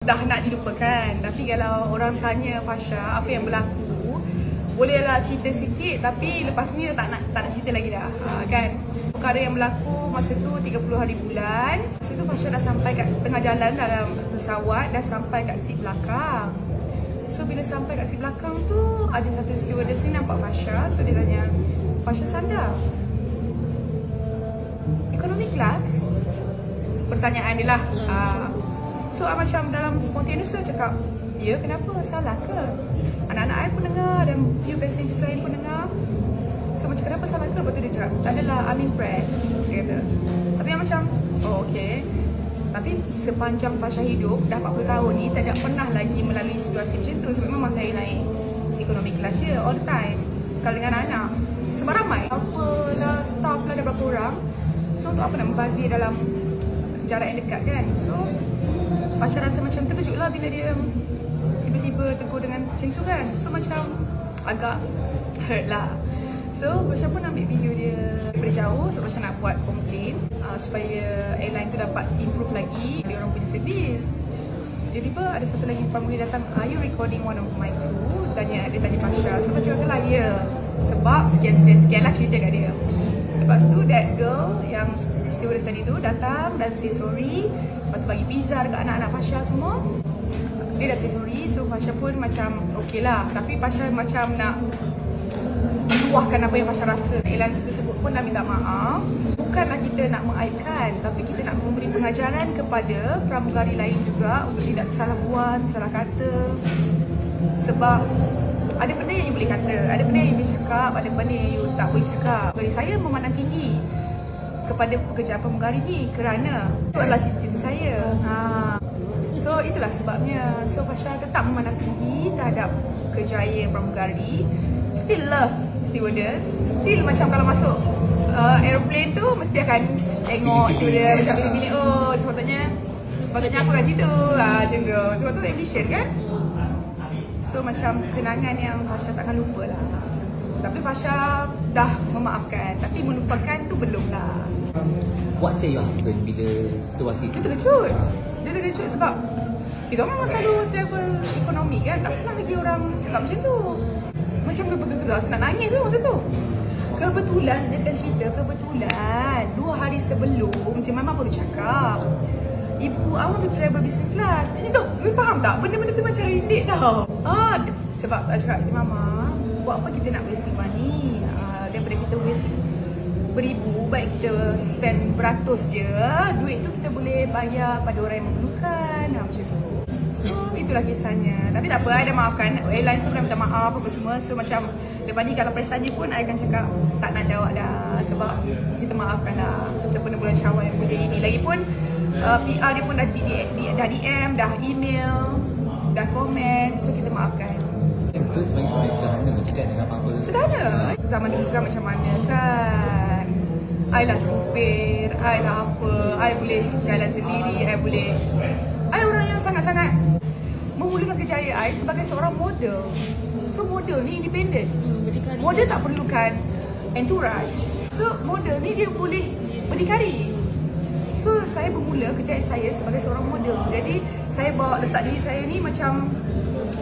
dah nak dilupakan. Tapi kalau orang tanya Fasha apa yang berlaku, bolehlah cerita sikit, tapi lepas ni tak nak cerita lagi dah, kan. Perkara yang berlaku masa tu 30 hari bulan. Masa tu Fasha dah sampai kat tengah jalan dalam pesawat, dah sampai kat seat belakang. So bila sampai kat seat belakang tu, ada satu stewardess ni nampak Fasha. So dia tanya, Fasha sandar economy class? Pertanyaan dia lah. So macam dalam spontaneous tu cakap, ya kenapa? Salah ke? Anak-anak saya pun dengar dan few passengers lain pun dengar. So macam kenapa salah ke? Lepas tu dia cakap, tak adalah, I'm impressed, dia kata. Tapi macam, oh okay. Tapi sepanjang Fasha hidup, dah 40 tahun ni, tak ada pernah lagi melalui situasi macam tu. Sebab memang saya naik economy class je all the time. Kalau dengan anak-anak, sebab ramai. Apalah, staff lah, ada berapa orang. So untuk apa nak membazir dalam jarak yang dekat kan. So Fasha rasa macam terkejut lah bila dia tiba-tiba tegur dengan macam tu kan. So macam agak hurt lah. So Fasha pun ambil video dia daripada jauh. So Fasha nak buat komplain supaya airline tu dapat improve lagi dia orang punya servis. Tiba-tiba ada satu lagi pramugari datang, are you recording one of my crew? Dia tanya Fasha. So Fasha kata lah, ya. Sebab sekian lah cerita kat dia. Lepas tu that girl yang stewardess tadi tu datang dan say sorry. Lepas tu bagi pizza dekat anak-anak Fasha semua. Dia dah say sorry. So Fasha pun macam okay lah. Tapi Fasha macam nak luahkan apa yang Fasha rasa. Airline tersebut pun dah minta maaf. Bukanlah kita nak mengaibkan, tapi kita nak memberi pengajaran kepada pramugari lain juga untuk tidak salah buat, salah kata. Sebab ada benda yang you boleh kata, ada benda yang you boleh cakap, ada benda yang you tak boleh cakap. Jadi saya memandang tinggi kepada pekerjaan pramugari ni kerana itu adalah cita-cita saya. So itulah sebabnya. So Fasha tetap memandang tinggi terhadap kejayaan pramugari. Still love stewardess. Still macam kalau masuk aeroplane tu mesti akan tengok stewardess macam pilih-pilih, oh sepatutnya aku kat situ, macam tu. Sebab tu ambition kan. So macam kenangan yang Fasha takkan lupa lah. Tapi Fasha dah memaafkan, tapi melupakan tu belum lah. What say your husband bila situasi tu? Dia terkejut. Dia terkejut sebab kita memang selalu travel ekonomi kan. Tak pernah lagi orang cakap macam tu. Macam betul-betul lah, saya nak nangis tu masa tu. Kebetulan, dia akan cerita, kebetulan 2 hari sebelum Encik Mama baru cakap, Ibu, I want to travel business class. Ini tu, you faham tak? Benda-benda tu macam relate tau. Sebab cakap Encik Mama, buat apa kita nak wasting money? Daripada kita waste beribu, baik kita spend beratus je. Duit tu kita boleh bayar pada orang yang memerlukan, macam tu. So itulah kisahnya. Tapi tak apa, I dah maafkan. Airline semua dah minta maaf apa semua. So macam lepas ni kalau perasan dia pun I akan cakap tak nak jawab dah. Sebab kita maafkan lah sempena bulan Syawal yang mulia ini. Lagipun PR dia pun dah DM, dah email, dah komen. So kita maafkan. Betul sebenarnya sederhana cakap dengan apa-apa. Sederhana. Zaman dulu kan macam mana kan. I lah supir, I lah apa, I boleh jalan sendiri, I orang yang sangat-sangat memulakan kejayaan I sebagai seorang model. So model ni independent. Model tak perlukan entourage. So model ni dia boleh berdikari. So saya bermula kejayaan saya sebagai seorang model. Jadi saya bawa letak diri saya ni macam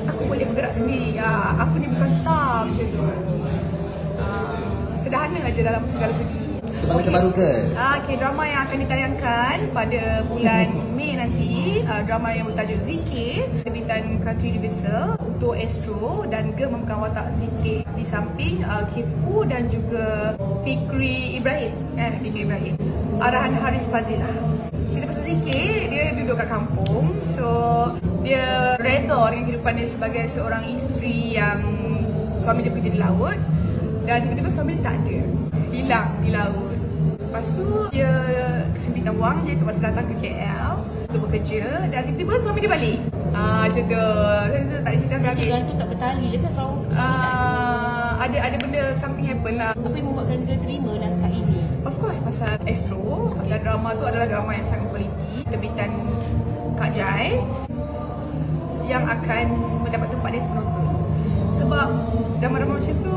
aku boleh bergerak sendiri. Aku ni bukan star macam tu. Sederhana aja dalam segala segi. Drama terbaru ke? Okay, drama yang akan ditayangkan pada bulan Mei nanti, drama yang bertajuk ZK, terbitan Country Universal untuk Astro dan Girl Memegang Watak ZK. Di samping Kifu dan juga Fikri Ibrahim. Fikri Ibrahim. Arahan Haris Fazilah. Cerita pasal ZK, dia duduk kat kampung. So dia redha dengan kehidupan dia sebagai seorang isteri yang suami dia bekerja di laut. Dan tiba-tiba suami dia tak ada, hilang di laut. Lepas tu dia kesempitan wang, dia terpaksa datang ke KL untuk bekerja. Dan tiba-tiba suami dia balik. Macam tu. Tak ada cerita habis. Gantung tak bertali ke kau? Ada benda, something happen lah. Apa yang membuatkan dia terima naskah ini? Of course pasal Astro. Dan drama tu adalah drama yang sangat kualiti, terbitan Kak Jai, yang akan mendapat tempat dia penonton. Sebab drama-drama macam tu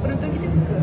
penonton kita suka.